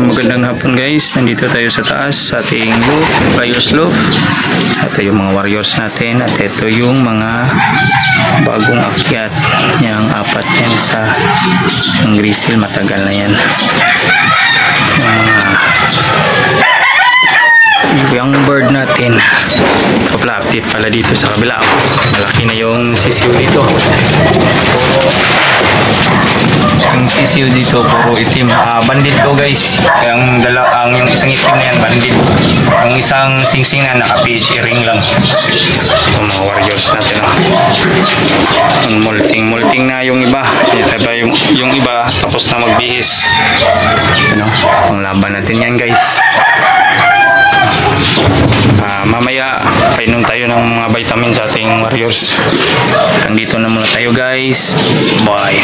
Magandang hapon guys, nandito tayo sa taas sa ating loop, Players Loop. Ito yung mga warriors natin at ito yung mga bagong akyat. Yung apat yan sa yung grizzle, matagal na yan. Yung bird natin, update pala dito sa kabila. Malaki na yung sisiw dito. Yung sisiw dito puro itim. Bandit to guys. Yung isang itim na yan bandit. Yung isang singsing na naka PH ring lang. Yung mga warriors natin. Molting na yung iba. Yung iba tapos na magbihis. Ang laban natin yan guys. Mamaya painom tayo ng mga vitamin sa ating warriors. Nandito na muna tayo guys. Bye.